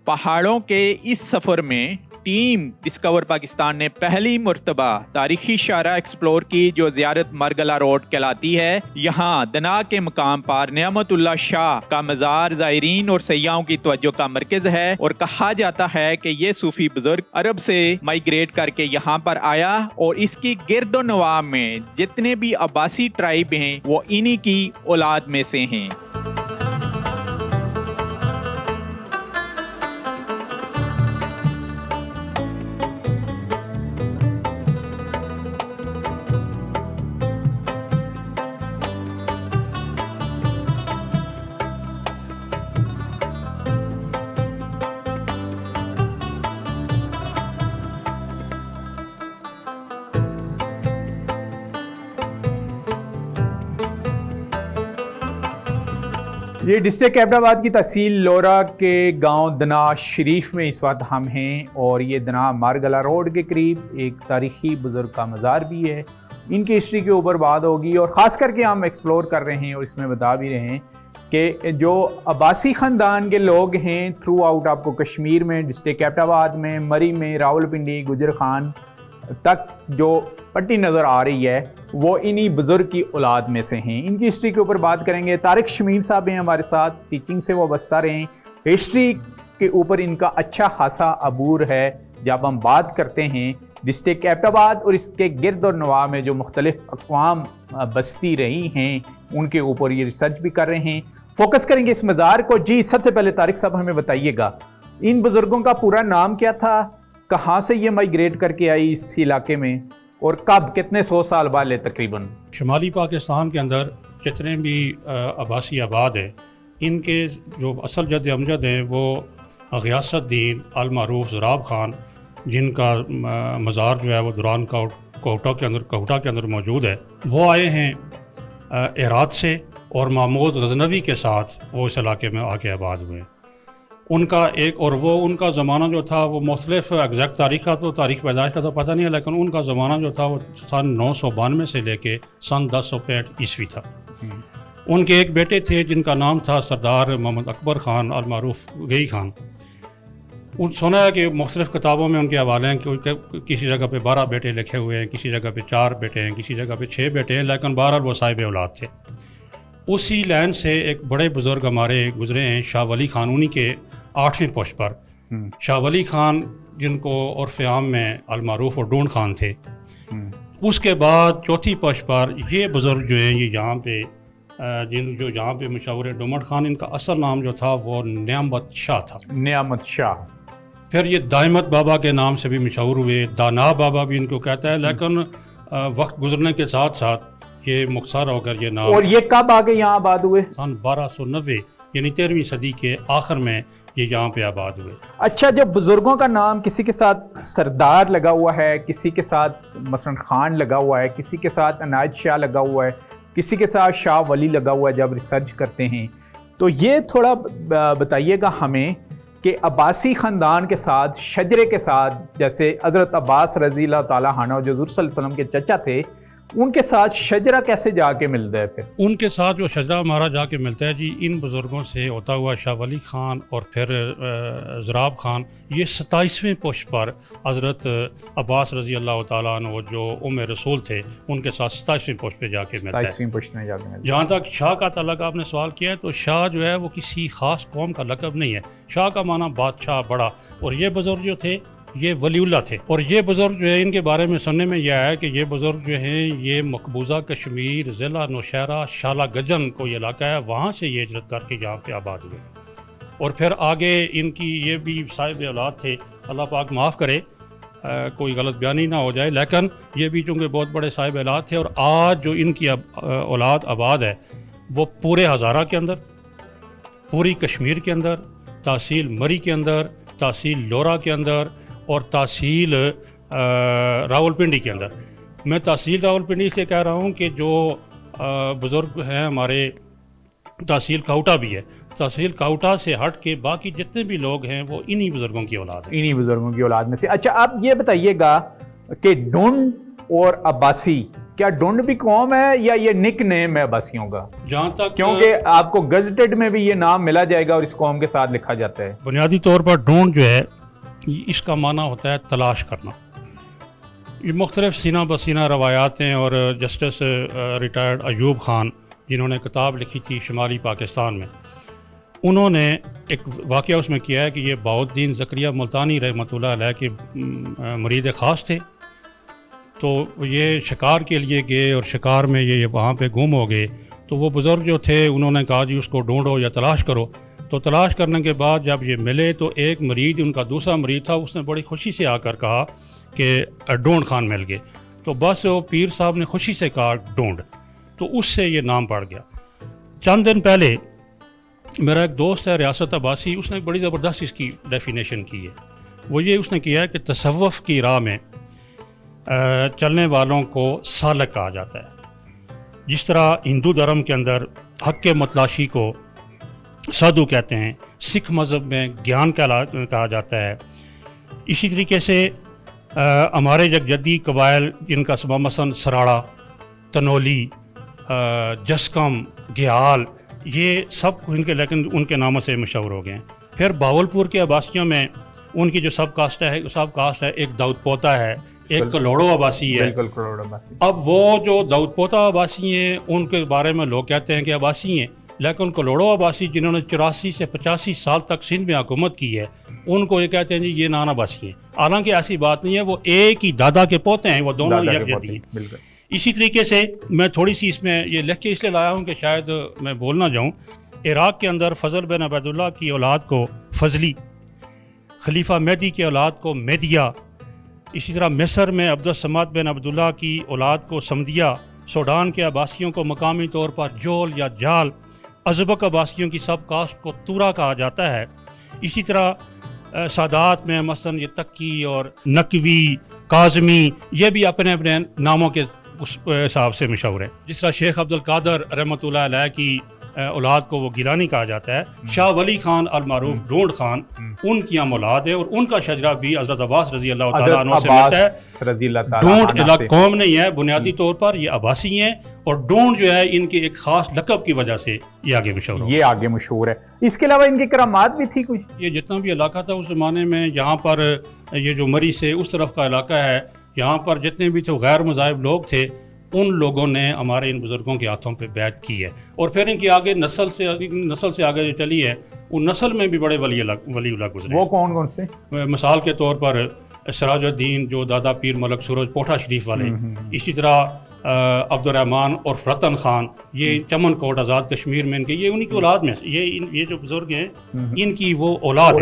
पहाड़ों के इस सफर में टीम डिस्कवर पाकिस्तान ने पहली मर्तबा तारीखी शारा एक्सप्लोर की जो ज़ियारत मरगला रोड कहलाती है। यहाँ दना के मकाम पर नियामतुल्लाह शाह का मज़ार ज़ायरीन और सयाहों की तवज्जो का मरकज है और कहा जाता है कि ये सूफी बुजुर्ग अरब से माइग्रेट करके यहाँ पर आया और इसकी गिरदो नवा में जितने भी अब्बासी ट्राइब हैं वो इन्हीं की औलाद में से हैं। ये डिस्ट्रिक्ट एबटाबाद की तहसील लोरा के गांव दना शरीफ में इस वक्त हम हैं और ये दना मारगला रोड के करीब एक तारीखी बुजुर्ग का मज़ार भी है। इनकी हिस्ट्री के ऊपर बात होगी और ख़ास करके हम एक्सप्लोर कर रहे हैं और इसमें बता भी रहे हैं कि जो अब्बासी ख़ानदान के लोग हैं थ्रू आउट आपको कश्मीर में, डिस्ट्रिक्ट एबटाबाद में, मरी में, रावलपिंडी, गुजर खान तक जो पट्टी नज़र आ रही है वो इन्हीं बुज़ुर्ग की औलाद में से हैं। इनकी हिस्ट्री के ऊपर बात करेंगे। तारिक शमीम साहब हैं हमारे साथ, टीचिंग से वाबस्ता रहे हैं, हिस्ट्री के ऊपर इनका अच्छा खासा अबूर है। जब हम बात करते हैं डिस्ट्रिक्ट एबटाबाद और इसके गिरद और नवा में जो मुख्तलिफ अक़वाम बसती रही हैं उनके ऊपर ये रिसर्च भी कर रहे हैं। फोकस करेंगे इस मज़ार को। जी सबसे पहले तारिक साहब हमें बताइएगा इन बुज़ुर्गों का पूरा नाम क्या था, कहाँ से ये माइग्रेट करके आई इस इलाके में और कब, कितने 100 साल वाले तकरीबन? शुमाली पाकिस्तान के अंदर जितने भी अब्बासी आबाद हैं इनके जो असल जद अमजद हैं वो ग़ियासुद्दीन अल मारूफ ज़राब ख़ान, जिनका मज़ार जो है वो दुरान कोटा के अंदर मौजूद है, वो आए हैं इराक़ से और महमूद गज़नवी के साथ वो इस इलाके में आके आबाद हुए। उनका एक और वो उनका ज़माना जो था वो मुख्तलिफ एग्जैक्ट तारीख़ पैदाइश का तो पता नहीं है, लेकिन उनका ज़माना जो था वो सन 992 से लेके सन 1065 ईस्वी था। उनके एक बेटे थे जिनका नाम था सरदार मोहम्मद अकबर ख़ान अल मारूफ गई ख़ान। सुना है कि मुख्तलिफ़ किताबों में उनके हवाले हैं कि किसी जगह पे 12 बेटे लिखे हुए हैं, किसी जगह पे 4 बेटे हैं, किसी जगह पे 6 बेटे हैं, लेकिन बहरहाल वो साहिब औलाद थे। उसी लाइन से एक बड़े बुज़ुर्ग हमारे गुज़रे हैं, शाह वली ख़ान, उन्हीं के 8वीं पोस्ट पर शाह वली ख़ान, जिनको उर्फ़ आम में अल मारूफ और डून ख़ान थे। उसके बाद 4थी पोस्ट पर ये बुज़ुर्ग जो हैं ये यहाँ पे जो यहाँ पे मशहूर है डोमट ख़ान, इनका असल नाम जो था वो नियामत शाह था। नियामत शाह फिर ये दाइमत बाबा के नाम से भी मशहूर हुए, दाना बाबा भी इनको कहता है, लेकिन वक्त गुजरने के साथ साथ ये मुख्तार होकर ये नाम। और ये कब आगे यहाँ आबाद हुए? सन 1290 यानी 13वीं सदी के आखिर में ये यहाँ पे आबाद हुए। अच्छा, जब बुजुर्गों का नाम किसी के साथ सरदार लगा हुआ है, किसी के साथ मसलन खान लगा हुआ है, किसी के साथ अनायत शाह लगा हुआ है, किसी के साथ शाह वली लगा हुआ है, जब रिसर्च करते हैं तो ये थोड़ा बताइएगा हमें कि अब्बासी ख़ानदान के साथ, शजरे के साथ, जैसे हज़रत अब्बास रज़ी अल्लाह ताला अन्हु जो हुज़ूर सल्लल्लाहु अलैहि वसल्लम के चचा थे, उनके साथ शजरा कैसे जाके मिलता है? फिर उनके साथ जो शजरा हमारा जाके मिलता है जी, इन बुज़ुर्गों से होता हुआ शाह वली ख़ान और फिर ज़राब ख़ान, ये 27वें पोस्ट पर हज़रत अब्बास रज़ी अल्लाह ताला अन्हु जो उम्मे रसूल थे उनके साथ 27वें पोस्ट पे जाके मिलता है। 27वें पोस्ट में जाके मिलता है। जहाँ तक शाह का तल्लुक़ आपने सवाल किया है तो शाह जो है वो किसी ख़ास कौम का लक़ब नहीं है। शाह का माना बादशाह, बड़ा, और ये बुज़ुर्ग जो थे ये वलीउल्लाह थे। और ये बुज़ुर्ग जो है इनके बारे में सुनने में यह है कि ये बुज़ुर्ग जो हैं ये मकबूजा कश्मीर ज़िला नौशहरा शाला गजन को ये इलाका है, वहाँ से ये हिजरत करके यहाँ पे आबाद हुए। और फिर आगे इनकी ये भी साहिब औलाद थे, अल्लाह पाक माफ़ करे कोई गलत बयानी ना हो जाए, लेकिन ये भी चूँकि बहुत बड़े साहिब औलाद थे। और आज जो इनकी औलाद आबाद है वो पूरे हज़ारा के अंदर, पूरी कश्मीर के अंदर, तहसील मरी के अंदर, तहसील लोरा के अंदर और तहसील रावलपिंडी के अंदर। मैं तहसील रावलपिंडी से कह रहा हूँ कि जो बुज़ुर्ग हैं हमारे, तहसील काउटा भी है, तहसील काउटा से हट के बाकी जितने भी लोग हैं वो इन्हीं बुज़ुर्गों की औलाद है, इन्हीं बुज़ुर्गों की औलाद में से। अच्छा, आप ये बताइएगा कि डून और अब्बासी क्या ढूंढ भी कौम है या ये निक नेम है अब्बासियों का? जहाँ तक क्योंकि आपको गजटेड में भी ये नाम मिला जाएगा और इस कौम के साथ लिखा जाता है। बुनियादी तौर पर ढूंढ जो है इसका माना होता है तलाश करना। ये मुख्तलिफ सीना बसीना रवायात हैं और जस्टिस रिटायर्ड अयूब ख़ान जिन्होंने किताब लिखी थी शुमाली पाकिस्तान में, उन्होंने एक वाक़या उसमें किया है कि ये बहाउद्दीन ज़करिया मुल्तानी रहमतुल्लाह अलैह के मुरीद ख़ास थे। तो ये शिकार के लिए गए और शिकार में ये वहाँ पे गुम हो गए। तो वो बुज़ुर्ग जो थे उन्होंने कहा जी उसको ढूंढो या तलाश करो। तो तलाश करने के बाद जब ये मिले तो एक मरीद, उनका दूसरा मरीद था, उसने बड़ी खुशी से आकर कहा कि ढूंढ खान मिल गए। तो बस वो पीर साहब ने खुशी से कहा ढूंढ, तो उससे ये नाम पड़ गया। चंद दिन पहले मेरा एक दोस्त है रियासत अब्बासी, उसने बड़ी ज़बरदस्त इसकी डेफिनेशन की है। वो ये उसने किया है कि तसव्वुफ़ की राह में चलने वालों को सालक कहा जाता है। जिस तरह हिंदू धर्म के अंदर हक़ के मतलाशी को साधु कहते हैं, सिख मज़हब में ज्ञान कहा जाता है। इसी तरीके से हमारे जगजदी कबाइल जिनका सबा मसन सराड़ा, तनोली, जसकम, ग्याल, ये सब इनके लेकिन उनके नामों से मशहूर हो गए हैं। फिर बावलपुर के अब्बासियों में उनकी जो सब कास्ट है, एक दाऊद पोता है, एक कलोड़ो अब्बासी है। अब वो जो दाऊद पोता अब्बासी हैं उनके बारे में लोग कहते हैं कि अब्बासी हैं, लेकिन कलोड़ो अब्बासी जिन्होंने 84 से 85 साल तक सिंध में हुकूमत की है, उनको ये कहते हैं जी ये नान अब्बासी हैं। हालांकि ऐसी बात नहीं है, वो एक ही दादा के पोते हैं, वो दोनों यकजहती हैं। इसी तरीके से मैं थोड़ी सी इसमें ये लिख के इसलिए लाया हूँ कि शायद मैं बोल ना जाऊँ। इराक़ के अंदर फ़ज़ल बिन अबैदुल्लाह की औलाद को फ़ज़ली, खलीफा मेहदी की औलाद को मेदिया, इसी तरह मिस्र में अब्दुल समाद बिन अब्दुल्लाह की औलाद को समदिया, सूडान के अब्बासियों को मकामी तौर पर जोल या जाल, अज़बक अब्बासियों की सब कास्ट को तूरा कहा जाता है। इसी तरह सादात में मसलन ये तक्की और नकवी, काज़मी, ये भी अपने अपने नामों के उस हिसाब से मशहूर है। जिस तरह शेख अब्दुल कादर रहमतुल्लाह अलैह की औलाद को वो गिलानी कहा जाता है। शाह वली खान अल मारूफ ढूंढ खान उनकी हम औलाद है और उनका शजरा भी हज़रत अब्बास रज़ी अल्लाह तआला अन्हु से मिलता है। ढूंढ इलाका कौम नहीं है, बुनियादी तौर पर ये अब्बासी हैं, और ढूंढ जो है इनके एक खास लक़ब की वजह से ये आगे मशहूर है। इसके अलावा इनकी करामात भी थी कुछ। ये जितना भी इलाका था उस ज़माने में, यहाँ पर ये जो मरी से उस तरफ का इलाका है, यहाँ पर जितने भी थे गैर मज़ाहिब लोग थे, उन लोगों ने हमारे इन बुज़ुर्गों के हाथों पे बैत की है। और फिर इनकी आगे नस्ल से आगे जो चली है, उन नस्ल में भी बड़े वलीउल्लाह गुजरे। वो कौन कौन से? मिसाल के तौर पर सिराजुद्दीन जो दादा पीर मलक सूरज पोठा शरीफ वाले, इसी तरह अब्दुर्रहमान और रतन खान, ये चमन कोट आज़ाद कश्मीर में इनके, ये उन्हीं की औलाद में ये जो बुजुर्ग हैं इनकी वो औलाद है।